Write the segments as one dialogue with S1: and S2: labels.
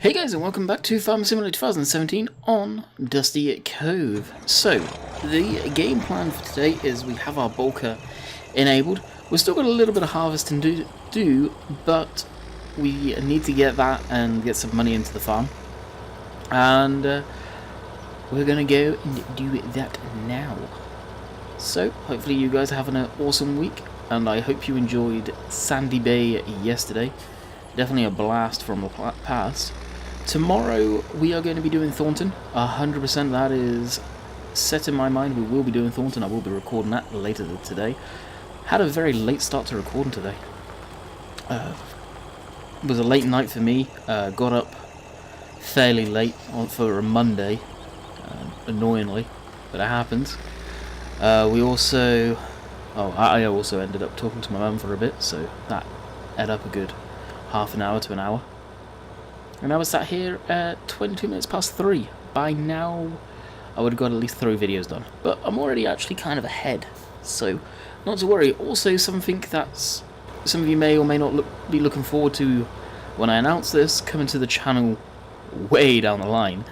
S1: Hey guys, and welcome back to Farm Simulator 2017 on Dusty Cove. So, the game plan for today is we have our bulker enabled. We've still got a little bit of harvesting to do, but we need to get that and get some money into the farm. And we're going to go and do that now. So, hopefully you guys are having an awesome week, and I hope you enjoyed Sandy Bay yesterday. Definitely a blast from the past. Tomorrow we are going to be doing Thornton. 100% that is set in my mind. We will be doing Thornton. I will be recording that later today. Had a very late start to recording today. It was a late night for me. Got up fairly late for a Monday, annoyingly, but it happens. I also ended up talking to my mum for a bit, so that added up a good half an hour to an hour. And I was sat here at 22 minutes past 3. By now, I would have got at least 3 videos done. But I'm already actually kind of ahead, so not to worry. Also, something that's some of you may or may not be looking forward to when I announce this, coming to the channel way down the line,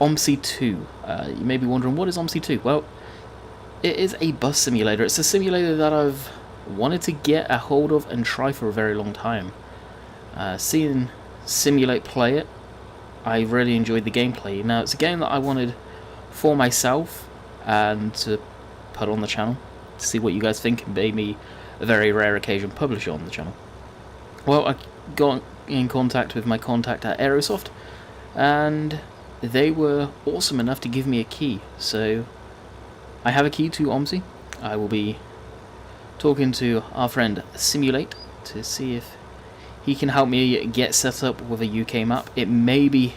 S1: OMSI 2. You may be wondering, what is OMSI 2? Well, it is a bus simulator. It's a simulator that I've wanted to get a hold of and try for a very long time. Seeing Simulate play it, I really enjoyed the gameplay. Now, it's a game that I wanted for myself and to put on the channel to see what you guys think, and maybe a very rare occasion publish it on the channel. Well, I got in contact with my contact at Aerosoft, and they were awesome enough to give me a key. So I have a key to OMSI. I will be talking to our friend Simulate to see if he can help me get set up with a UK map. It may be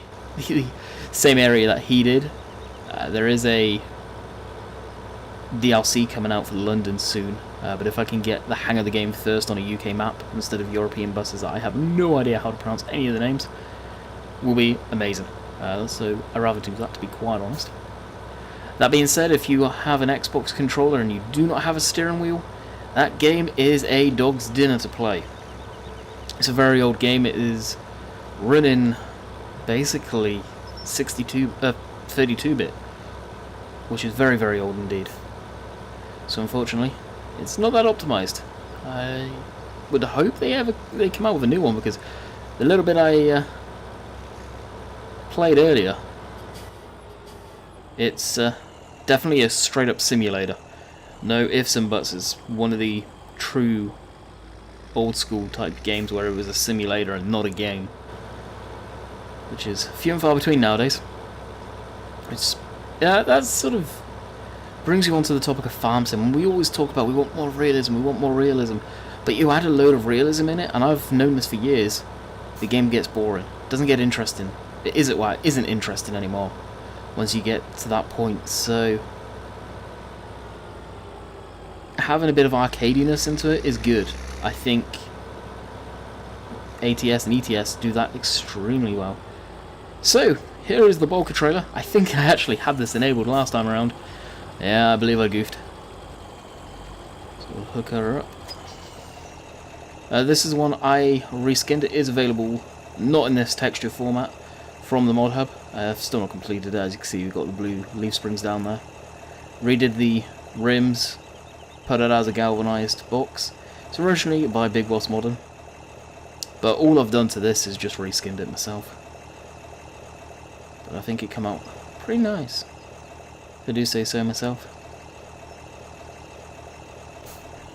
S1: the same area that he did. There is a DLC coming out for London soon, but if I can get the hang of the game first on a UK map instead of European buses that I have no idea how to pronounce any of the names, will be amazing. So I'd rather do that, to be quite honest. That being said, if you have an Xbox controller and you do not have a steering wheel, that game is a dog's dinner to play. It's a very old game. It is running basically 32-bit, which is very, very old indeed. So unfortunately, it's not that optimized. I would hope they come out with a new one, because the little bit I played earlier, it's definitely a straight-up simulator. No ifs and buts. It's one of the true old school type games where it was a simulator and not a game, which is few and far between nowadays. That sort of brings you onto the topic of farm sim. We always talk about we want more realism, but you add a load of realism in it, and I've known this for years, the game gets boring, doesn't get interesting. It isn't interesting anymore once you get to that point. So having a bit of arcadiness into it is good. I think ATS and ETS do that extremely well. So, here is the bulker trailer. I think I actually had this enabled last time around. Yeah, I believe I goofed. So we'll hook her up. This is one I reskinned. It is available not in this texture format from the mod hub. I've still not completed it. As you can see, you've got the blue leaf springs down there. Redid the rims, put it as a galvanized box. It's originally by Big Boss Modern, but all I've done to this is just reskinned it myself. But I think it came out pretty nice, if I do say so myself.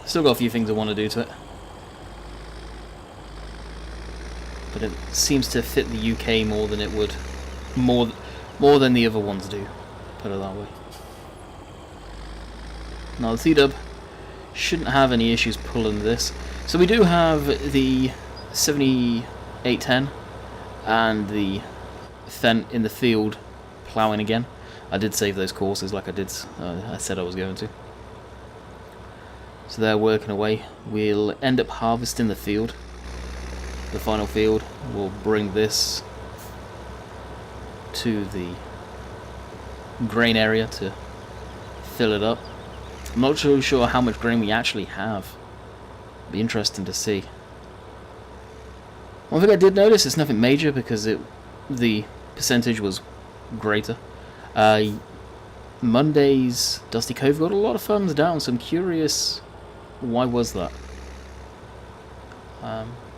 S1: Still got a few things I want to do to it, but it seems to fit the UK more than it would, more than the other ones do, put it that way. Now the C-Dub shouldn't have any issues pulling this. So we do have the 7810 and the Fent in the field ploughing again. I did save those courses like I said I was going to. So they're working away. We'll end up harvesting the field, the final field. We'll bring this to the grain area to fill it up. I'm not so sure how much grain we actually have. Be interesting to see. One thing I did notice is nothing major, because it the percentage was greater. Monday's Dusty Cove got a lot of thumbs down, so I'm curious why was that.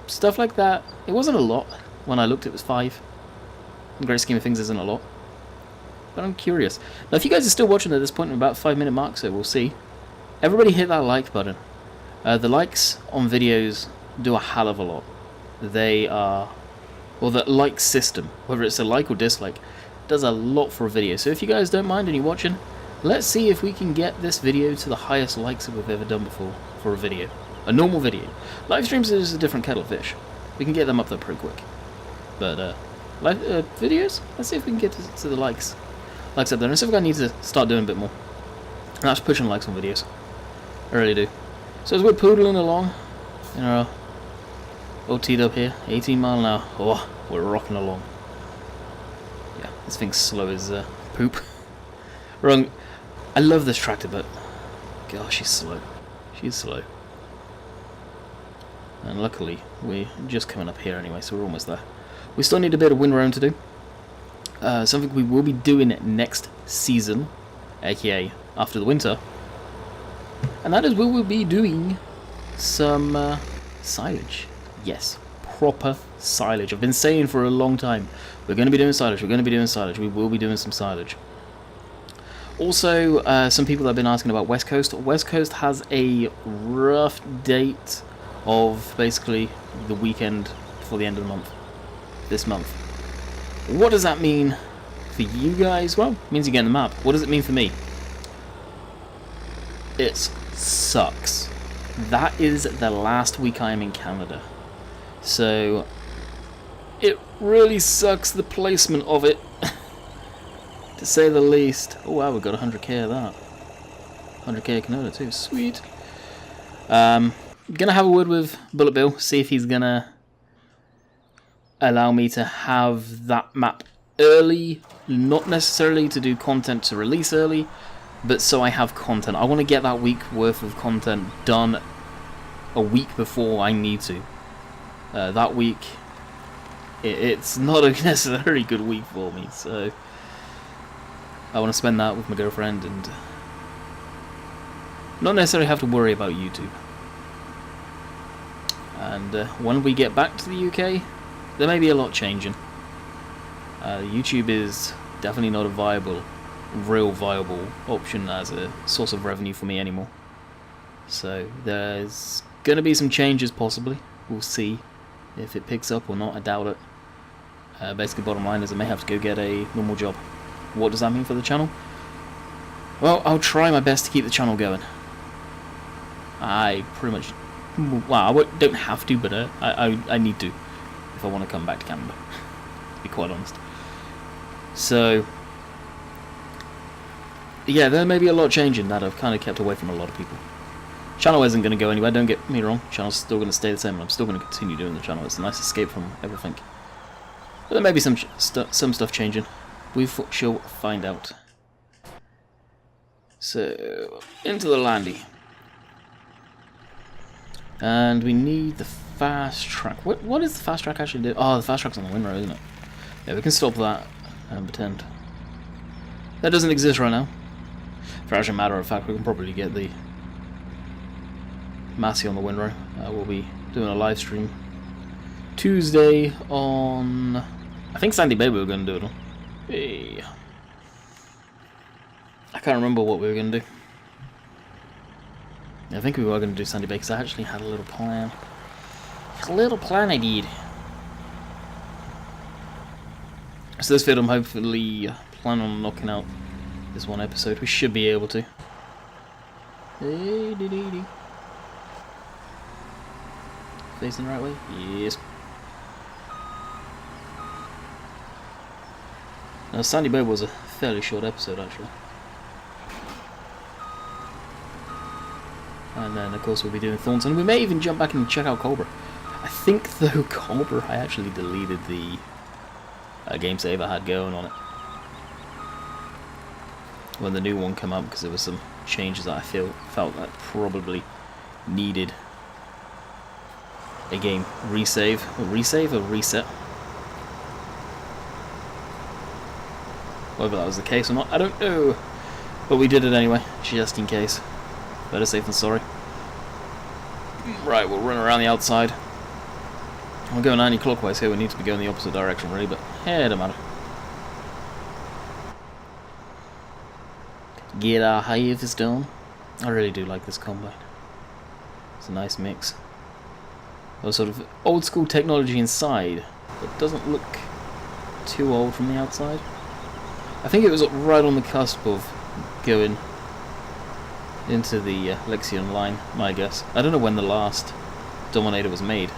S1: Stuff like that. It wasn't a lot. When I looked, it was 5. In the great scheme of things, isn't a lot. But I'm curious. Now, if you guys are still watching at this point, in about 5-minute mark, so we'll see. Everybody hit that like button. The likes on videos do a hell of a lot. They are... Well, the like system, whether it's a like or dislike, does a lot for a video. So if you guys don't mind and you're watching, let's see if we can get this video to the highest likes that we've ever done before for a video. A normal video. Live streams is a different kettle of fish. We can get them up there pretty quick. But live videos, let's see if we can get to the likes up there. And so I need to start doing a bit more. And that's pushing likes on videos. I really do. So as we're poodling along in our old T-dub here, 18 mile an hour. Oh, we're rocking along. Yeah, this thing's slow as poop. Wrong. I love this tractor, but gosh, she's slow. She's slow. And luckily, we're just coming up here anyway, so we're almost there. We still need a bit of wind round to do. Something we will be doing next season, aka after the winter. And that is we will be doing some silage. Yes, proper silage. I've been saying for a long time, we're going to be doing silage, we're going to be doing silage, we will be doing some silage. Also, some people have been asking about West Coast. West Coast has a rough date of basically the weekend before the end of the month. This month. What does that mean for you guys? Well, it means you get the map. What does it mean for me? It sucks. That is the last week I am in Canada. So, it really sucks the placement of it, to say the least. Oh wow, we've got 100k of that. 100k of Canada too, sweet. Gonna have a word with Bullet Bill, see if he's gonna allow me to have that map early, not necessarily to do content to release early, but so I have content. I want to get that week worth of content done a week before I need to. That week, it's not a necessarily good week for me, so I want to spend that with my girlfriend and not necessarily have to worry about YouTube. And when we get back to the UK, there may be a lot changing. YouTube is definitely not a real viable option as a source of revenue for me anymore. So there's going to be some changes possibly. We'll see if it picks up or not. I doubt it. Basically, bottom line is I may have to go get a normal job. What does that mean for the channel? Well, I'll try my best to keep the channel going. I pretty much... Well, I don't have to, but I need to if I want to come back to Canada, to be quite honest. So, yeah, there may be a lot changing that I've kind of kept away from a lot of people. Channel isn't going to go anywhere, don't get me wrong. Channel's still going to stay the same, and I'm still going to continue doing the channel. It's a nice escape from everything. But there may be some stuff changing. We shall find out. So, into the landy. And we need the fast track. What does the fast track actually do? Oh, the fast track's on the windrow, isn't it? Yeah, we can stop that and pretend that doesn't exist right now. For actual matter of fact, we can probably get the Massey on the windrow. We'll be doing a live stream Tuesday on... I think Sandy Bay we were going to do it on. Hey. I can't remember what we were going to do. I think we were going to do Sandy Bay because I actually had a little plan. A little plan I did. So this video I'm hopefully planning on knocking out this one episode. We should be able to. Facing the right way? Yes. Now Sandy Bay was a fairly short episode actually. And then, of course, we'll be doing Thornton. We may even jump back and check out Cobra. I think, though, Cobra, I actually deleted the game save I had going on it when the new one came up, because there were some changes that I felt that probably needed a game resave or reset. Whether that was the case or not, I don't know. But we did it anyway, just in case. Better safe than sorry. Right, we'll run around the outside. We're going anti-clockwise here, we need to be going the opposite direction really, but hey, it don't matter. Get our harvest done. I really do like this combine. It's a nice mix of sort of old school technology inside, but doesn't look too old from the outside. I think it was right on the cusp of going into the Lexion line, my guess. I don't know when the last Dominator was made.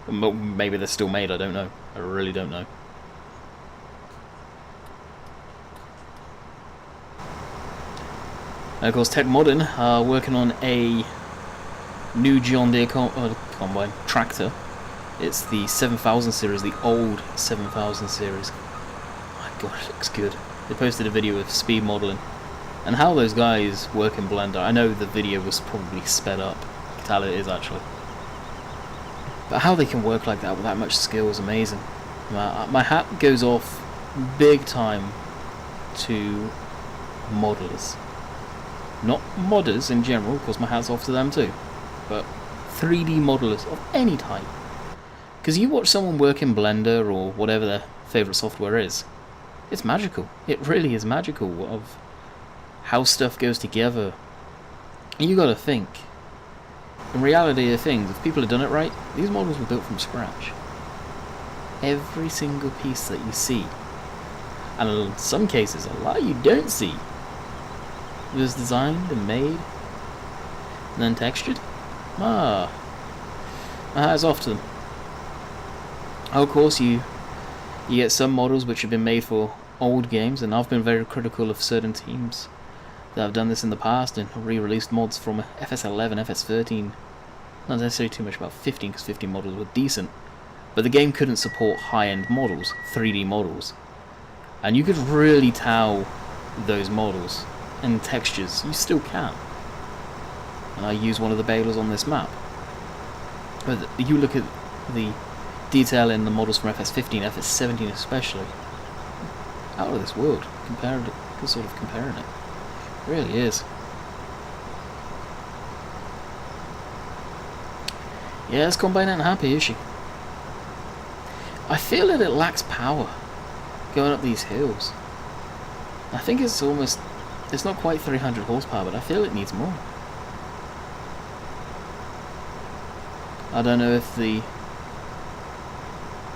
S1: Maybe they're still made, I don't know. I really don't know. And of course, Tech Modern are working on a new John Deere combine tractor. It's the 7000 series, the old 7000 series. My god, it looks good. They posted a video of speed modeling and how those guys work in Blender. I know the video was probably sped up. You can tell it is actually. But how they can work like that with that much skill is amazing. My hat goes off big time to modelers. Not modders in general, of course my hat's off to them too. But 3D modelers of any type. Because you watch someone work in Blender or whatever their favourite software is. It's magical. It really is magical of how stuff goes together. And you gotta think. In reality of things, if people have done it right, these models were built from scratch. Every single piece that you see, and in some cases a lot you don't see, was designed and made and then textured. My hat's off to them. Of course you get some models which have been made for old games, and I've been very critical of certain teams that have done this in the past and re-released mods from FS11, FS13. Not necessarily too much about 15, because 15 models were decent, but the game couldn't support high-end models, 3D models, and you could really tell those models and textures. You still can, and I use one of the balers on this map. But you look at the detail in the models from FS15, FS17 especially, out of this world. Comparing it. It really is. Yeah, this combine ain't happy, is she? I feel that it lacks power going up these hills. I think it's not quite 300 horsepower, but I feel it needs more. I don't know if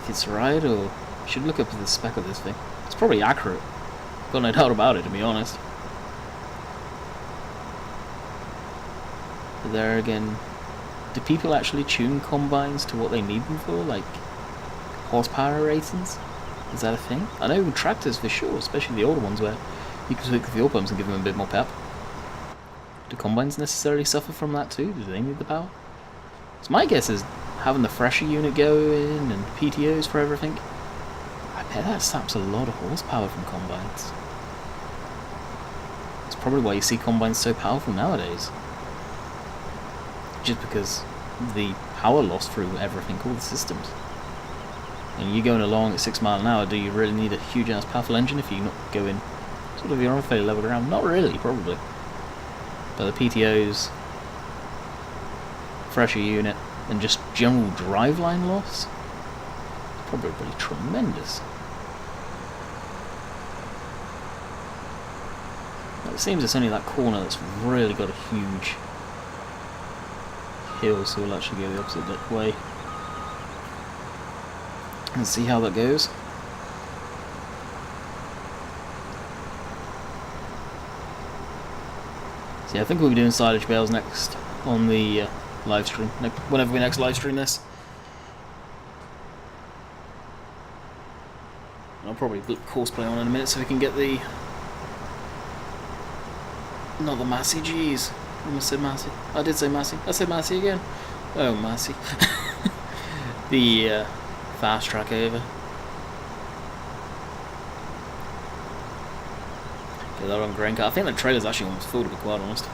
S1: it's right, or I should look up the spec of this thing. It's probably accurate. Got no doubt about it, to be honest. But there again, do people actually tune combines to what they need them for, like horsepower ratings? Is that a thing? I know tractors for sure, especially the older ones where you can tweak the fuel pumps and give them a bit more pep. Do combines necessarily suffer from that too? Do they need the power? So my guess is having the fresher unit going and PTOs for everything. I bet that saps a lot of horsepower from combines. It's probably why you see combines so powerful nowadays. Just because the power loss through everything, all the systems. And you're going along at 6 miles an hour, do you really need a huge ass powerful engine if you're not going sort of you're on fairly level ground? Not really, probably. But the PTOs, fresher unit, and just general driveline loss, probably tremendous. It seems it's only that corner that's really got a huge hill, so we'll actually go the opposite way and see how that goes. So yeah, I think we'll be doing silage bales next on the live stream, whenever we next live stream this. And I'll probably put courseplay on in a minute so we can get the... Not the Massey, jeez. I almost said Massey. I did say Massey. I said Massey again. Oh, Massey. The fast track over. Get that on grain car. I think the trailer's actually almost full, to be quite honest.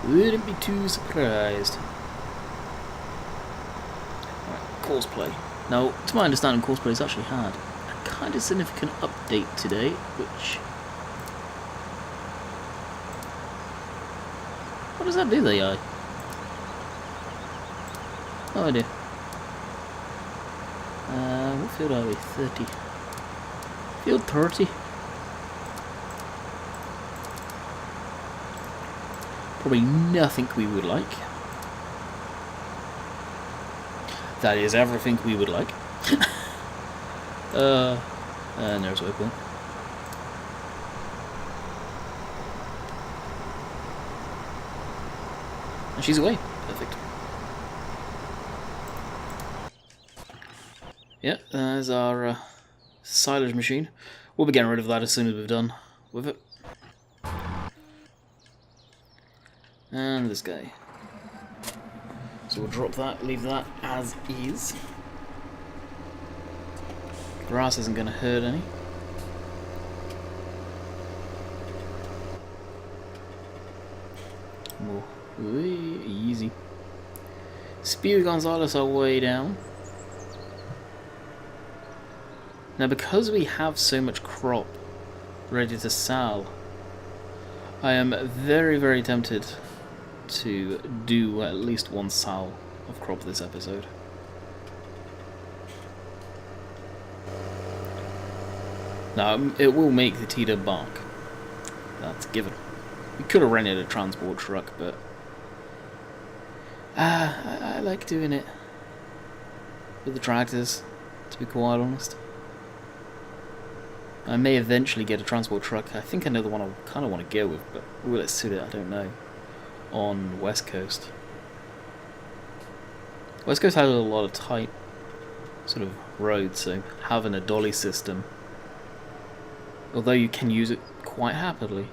S1: Wouldn't be too surprised. Alright, cosplay. Now, to my understanding, cosplay's actually had a kind of significant update today, which... What does that do, the AI? No idea. What field are we? 30. Field 30. Probably nothing we would like. That is everything we would like. And there's a waypoint. And she's away. Perfect. Yeah, there's our silage machine. We'll be getting rid of that as soon as we've done with it. And this guy. So we'll drop that, leave that as is. Grass isn't going to hurt any. More. Easy. Spear Gonzalez are way down. Now because we have so much crop ready to sell, I am very, very tempted to do at least one sow of crop this episode. Now, it will make the Tita bark. That's given. We could have rented a transport truck, but I like doing it with the tractors, to be quite honest. I may eventually get a transport truck. I think I know the one I kind of want to go with, but will it suit it? I don't know. On West Coast. West Coast has a lot of tight sort of roads, so having a dolly system, although you can use it quite happily,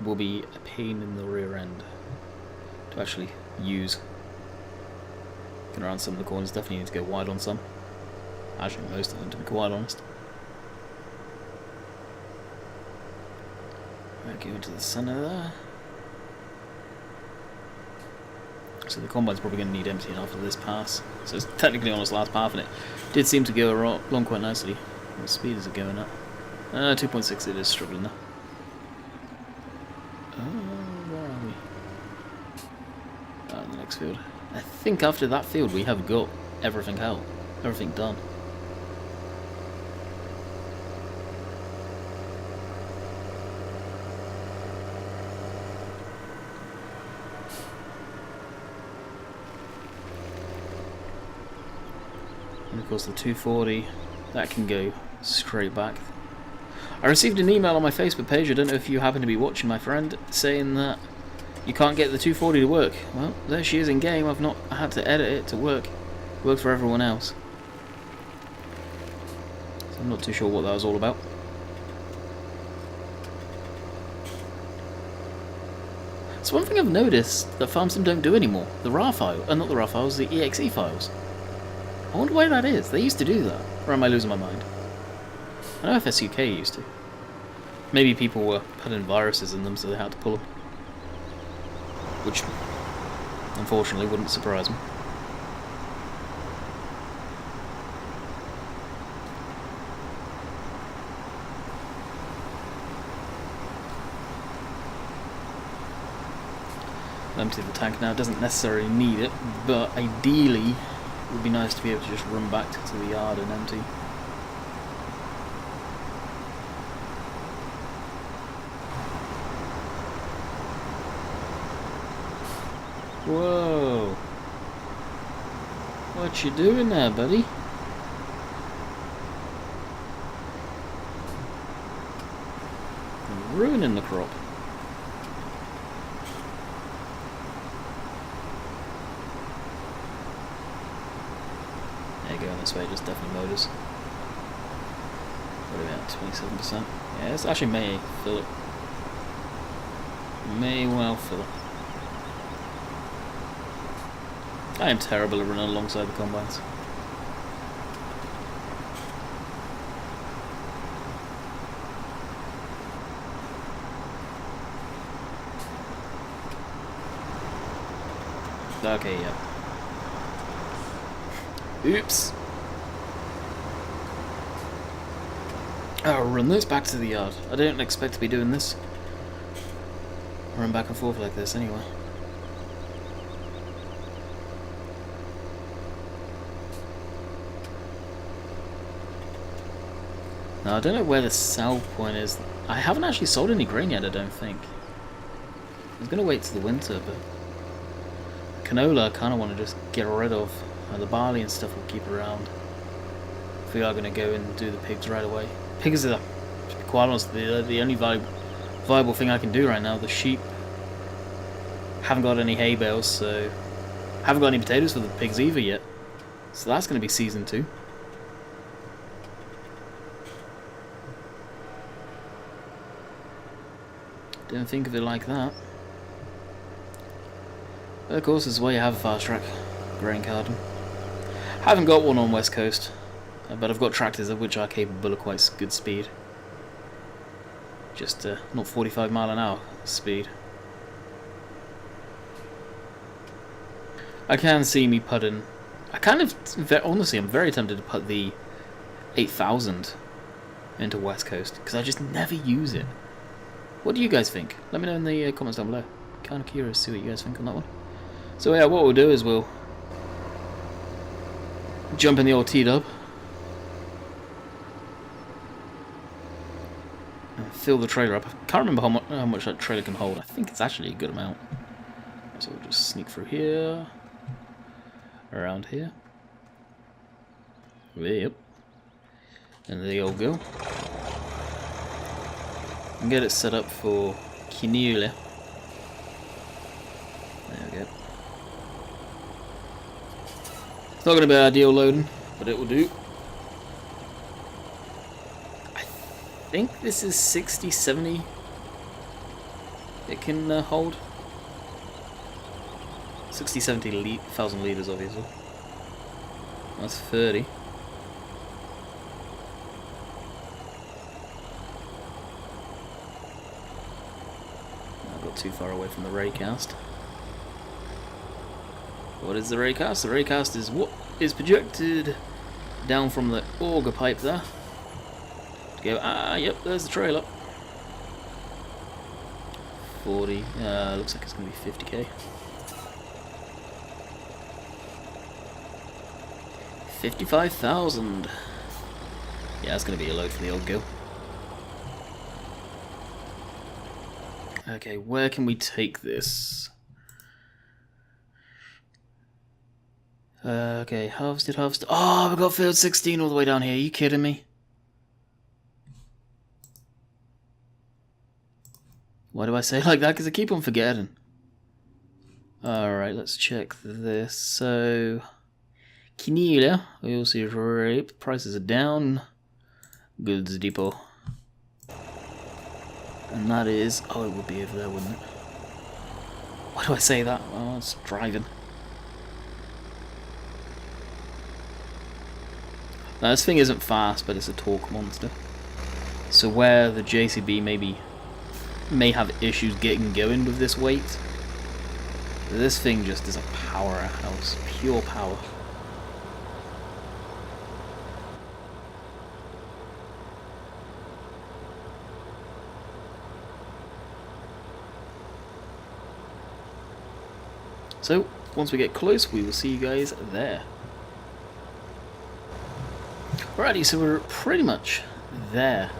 S1: will be a pain in the rear end to actually use. Getting around some of the corners, definitely need to go wide on some. Actually, most of them, to be quite honest. Right, go into the centre there. So the combine's probably going to need emptying after this pass. So it's technically on its last path, and it did seem to go along quite nicely. What speed is it going at? 2.6, it is struggling now. Where are we? The next field. I think after that field we have got everything out. Everything done. And of course the 240, that can go straight back. I received an email on my Facebook page, I don't know if you happen to be watching, my friend, saying that you can't get the 240 to work. Well, there she is in game. I've not had to edit it to work for everyone else. So I'm not too sure what that was all about. So one thing I've noticed that FarmSim don't do anymore, the RAR file, not the RAR files, the EXE files. I wonder why that is. They used to do that. Or am I losing my mind? I know FSUK used to. Maybe people were putting viruses in them so they had to pull them. Which, unfortunately, wouldn't surprise me. Empty the tank now. Doesn't necessarily need it, but ideally it would be nice to be able to just run back to the yard and empty. Whoa! What you doing there, buddy? You're ruining the crop. There you go, this way, just definitely motors. What are we at, 27%? Yeah, this actually may fill it. May well fill it. I am terrible at running alongside the combines. Okay, yeah. Oops. I'll run this back to the yard. I don't expect to be doing this. Run back and forth like this anyway. Now, I don't know where the sell point is. I haven't actually sold any grain yet, I don't think. I was going to wait till the winter, but canola I kind of want to just get rid of. The barley and stuff we'll keep around. If we are going to go and do the pigs right away. Pigs are, to be quite honest, the only viable thing I can do right now. The sheep. Haven't got any hay bales, so haven't got any potatoes for the pigs either yet. So that's going to be season 2. Didn't think of it like that. But of course, this is why you have a fast track grain garden. Haven't got one on West Coast, but I've got tractors of which are capable of quite good speed. Just not 45 mile an hour speed. I can see me putting. I kind of, honestly, I'm very tempted to put the 8000 into West Coast because I just never use it. What do you guys think? Let me know in the comments down below. Kind of curious to see what you guys think on that one. So yeah, what we'll do is we'll jump in the old T-dub and fill the trailer up. I can't remember how much that trailer can hold. I think it's actually a good amount. So we'll just sneak through here, around here. Yep. And there you go. And get it set up for canola. There we go. It's not going to be ideal loading, but it will do. I think this is 60, 70 it can hold. 60, 70,000 litres obviously. That's 30. I got too far away from the raycast. What is the raycast? The raycast is what is projected down from the auger pipe there. To go, yep, there's the trailer. 40, looks like it's going to be 50k. 55,000. Yeah, that's going to be a load for the old girl. Okay, where can we take this? Okay, harvested. Oh, we got field 16 all the way down here. Are you kidding me? Why do I say it like that? Because I keep on forgetting. Alright, let's check this. So, canola, we all see rape. Prices are down. Goods depot. And that is... Oh, it would be over there, wouldn't it? Why do I say that? Oh, it's driving. Now, this thing isn't fast, but it's a torque monster. So where the JCB may have issues getting going with this weight, this thing just is a powerhouse, pure power. So, once we get close, we will see you guys there. Alrighty, so we're pretty much there.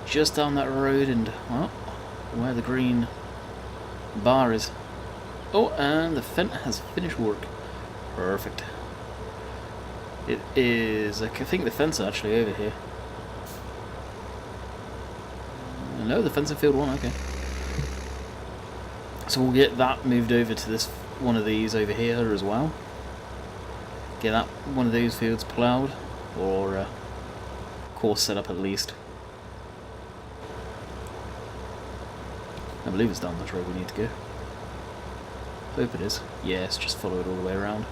S1: Just down that road and, well, where the green bar is. Oh, and the fence has finished work. Perfect. It is, I think the fence is actually over here. No, the fence in field 1, okay. So we'll get that moved over to this one of these over here as well. Get that one of these fields ploughed, or course set up at least. I believe it's down this road we need to go. Hope it is. Yes, just follow it all the way around.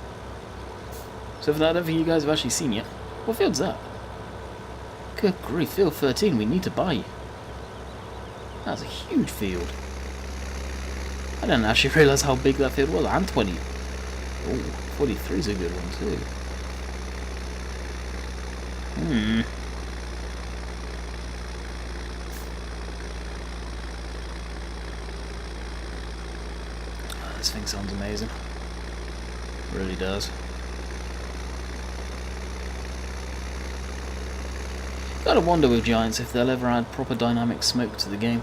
S1: So for that, I don't think you guys have actually seen yet. What field's that? Good grief, field 13, we need to buy. That's a huge field. I didn't actually realise how big that field was. And 20. Oh, 43 is a good one too. This thing sounds amazing. It really does. Gotta wonder with Giants if they'll ever add proper dynamic smoke to the game.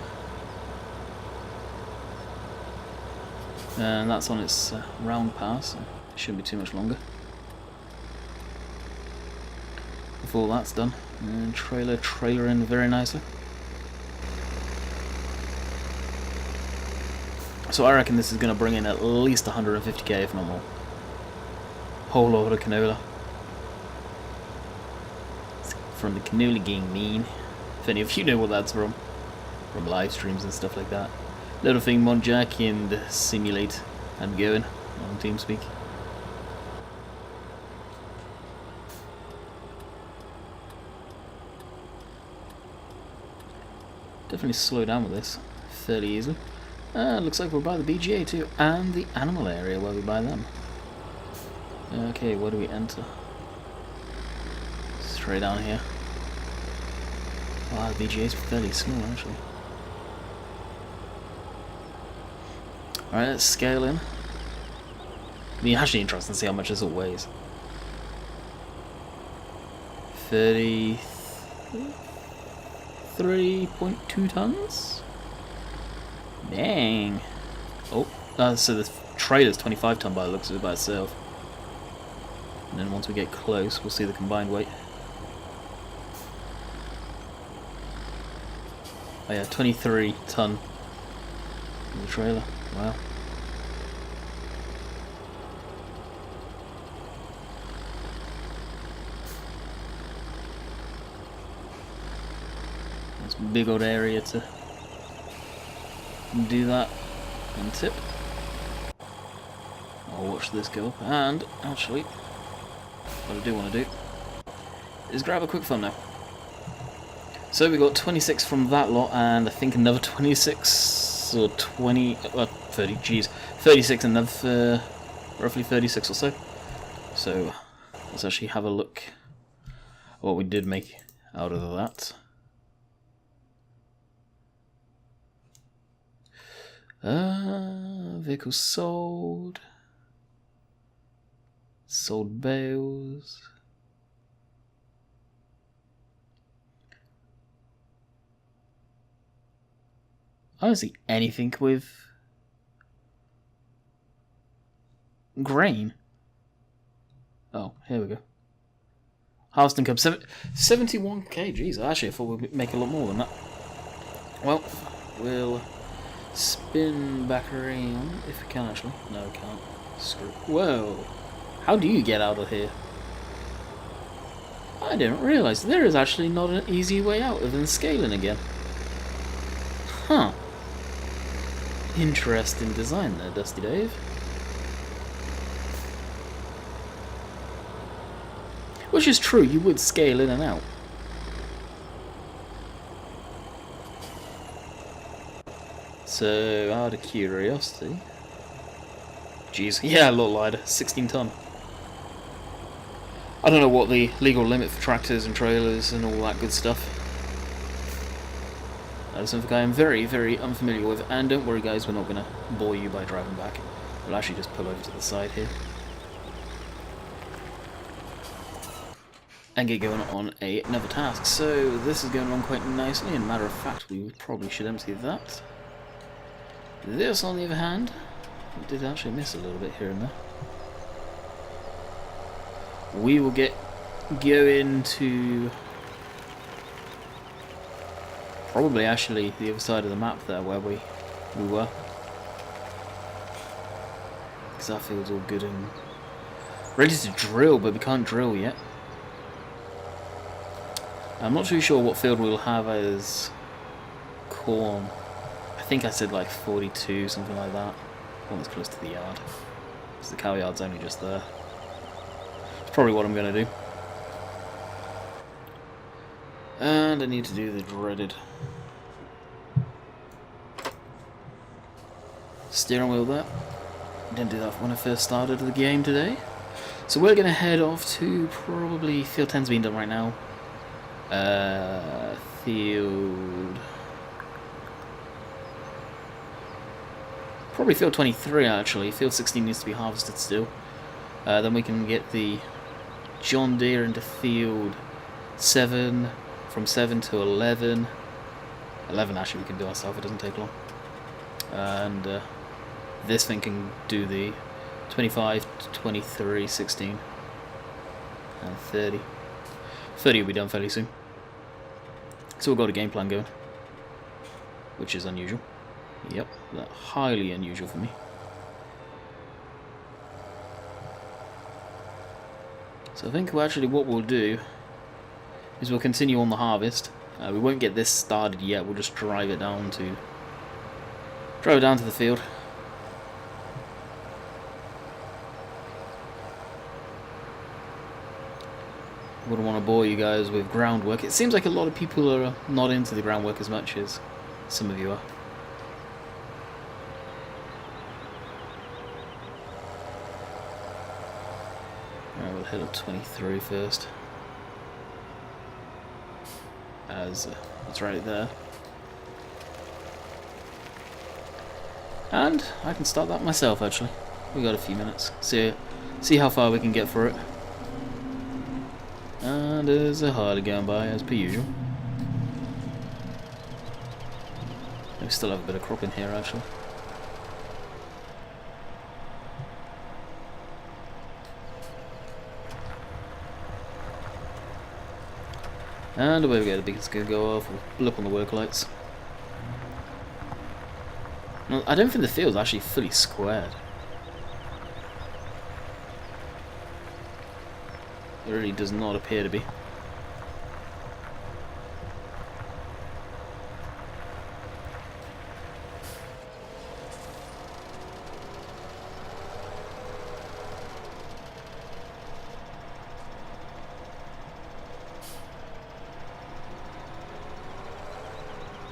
S1: And that's on its round pass, so it shouldn't be too much longer before that's done. And trailer in very nicely. So I reckon this is going to bring in at least 150k if not more. Whole lot of canola. From the canola gang mean. If any of you know what that's from live streams and stuff like that. Little thing Monjack and simulate and going on TeamSpeak. Definitely slow down with this fairly easily. Looks like we'll buy the BGA too, and the animal area where we buy them. Okay, where do we enter? Straight down here. Wow, the BGA is fairly small actually. Alright, let's scale in. I mean, actually interesting to see how much this all weighs. 33.2 tons? Dang. Oh, so the trailer's 25 ton by the looks of it by itself. And then once we get close, we'll see the combined weight. Oh yeah, 23 ton in the trailer. Wow. That's a big old area to do that and tip. I'll watch this go up, and actually what I do want to do is grab a quick thumbnail. So we got 26 from that lot, and I think another 26 or 20, 30, geez, 36 and another roughly 36 or so. So let's actually have a look at what we did make out of that. Vehicles sold. Sold bales. I don't see anything with grain. Oh, here we go. Harvesting Cove, 71k. Jeez, actually I thought we'd make a lot more than that. Well, we'll spin back around if we can actually. No, we can't. Screw. Whoa. How do you get out of here? I didn't realise there is actually not an easy way out other than scaling again. Huh. Interesting design there, Dusty Dave. Which is true, you would scale in and out. So, out of curiosity... Jeez, yeah, a lot lighter, 16 ton. I don't know what the legal limit for tractors and trailers and all that good stuff. That is something I am very, very unfamiliar with, and don't worry guys, we're not going to bore you by driving back. We'll actually just pull over to the side here. And get going on another task. So this is going on quite nicely, and matter of fact, we probably should empty that. This, on the other hand, did actually miss a little bit here and there. We will go to probably actually the other side of the map there where we were. Because that feels all good and ready to drill, but we can't drill yet. I'm not too sure what field we'll have as corn. I think I said like 42, something like that. One that's close to the yard. Because the cow yard's only just there. It's probably what I'm going to do. And I need to do the dreaded Steering wheel there. Didn't do that when I first started the game today. So we're going to head off to probably field 10's being done right now. Field... Probably field 23 actually. Field 16 needs to be harvested still. Then we can get the John Deere into field 7. From 7 to 11. 11 actually we can do ourselves, it doesn't take long. And this thing can do the 25, 23, 16, and 30. 30 will be done fairly soon. So we've got a game plan going, which is unusual. Yep, that's highly unusual for me. So I think actually what we'll do is we'll continue on the harvest. We won't get this started yet. We'll just drive it down to the field. Wouldn't want to bore you guys with groundwork. It seems like a lot of people are not into the groundwork as much as some of you are. Alright, we'll hit up 23 first. As it's right there. And I can start that myself actually. We got a few minutes. See how far we can get for it. And there's a harder going by as per usual. We still have a bit of crop in here actually. And away we go, the beacon's gonna go off, we'll look on the work lights. Now, I don't think the field's actually fully squared. It really does not appear to be.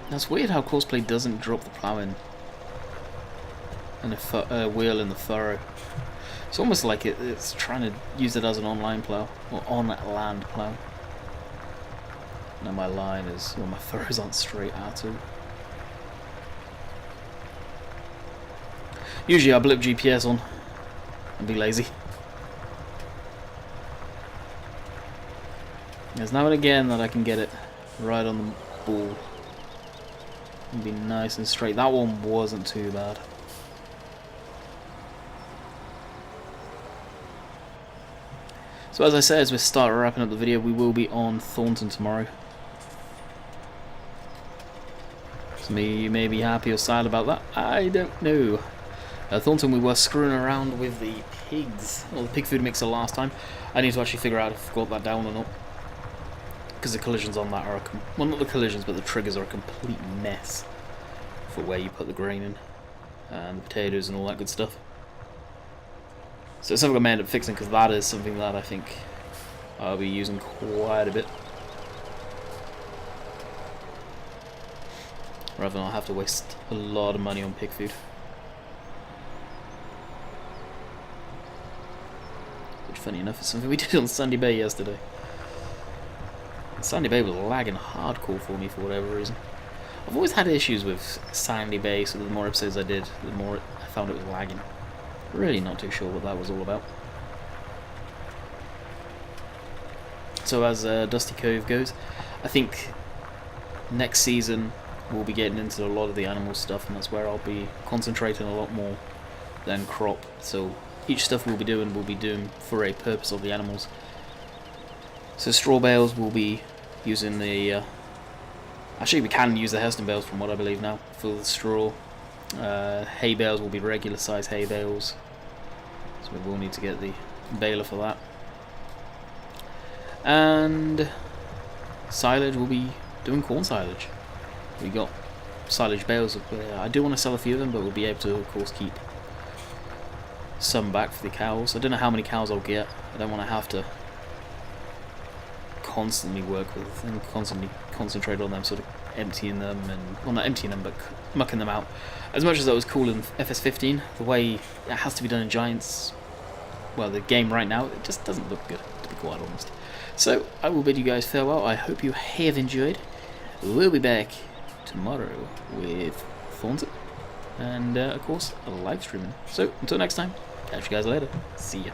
S1: That's weird how Courseplay doesn't drop the ploughing and a wheel in the furrow. It's almost like it's trying to use it as an online plough, or on-land plough. Now my line is, well, my furrows aren't straight at all. Usually I blip GPS on and be lazy. There's now and again that I can get it right on the ball. And be nice and straight. That one wasn't too bad. So as I said, as we start wrapping up the video, we will be on Thornton tomorrow. So you may be happy or sad about that. I don't know. Thornton, we were screwing around with the pigs, or the pig food mixer last time. I need to actually figure out if I've got that down or not. Because the collisions on that are, well, not the collisions, but the triggers are a complete mess for where you put the grain in, and the potatoes and all that good stuff. So it's something I may end up fixing, because that is something that I think I'll be using quite a bit. Rather than I'll have to waste a lot of money on pig food. Which, funny enough, is something we did on Sandy Bay yesterday. Sandy Bay was lagging hardcore for me for whatever reason. I've always had issues with Sandy Bay, so the more episodes I did, the more I found it was lagging. Really not too sure what that was all about. So as Dusty Cove goes, I think next season we'll be getting into a lot of the animal stuff, and that's where I'll be concentrating a lot more than crop. So each stuff we'll be doing for a purpose of the animals. So straw bales will be using the... actually we can use the Heston bales from what I believe now for the straw. Hay bales will be regular size hay bales. So we will need to get the baler for that. And silage will be doing corn silage. We got silage bales. I do want to sell a few of them, but we'll be able to of course keep some back for the cows. I don't know how many cows I'll get. I don't want to have to constantly work with and constantly concentrate on them sort of emptying them, and well, not emptying them, but mucking them out. As much as that was cool in FS15, the way it has to be done in Giants, well, the game right now, it just doesn't look good, to be quite honest. So I will bid you guys farewell. I hope you have enjoyed. We'll be back tomorrow with Thornton and of course live streaming. So until next time, catch you guys later. See ya.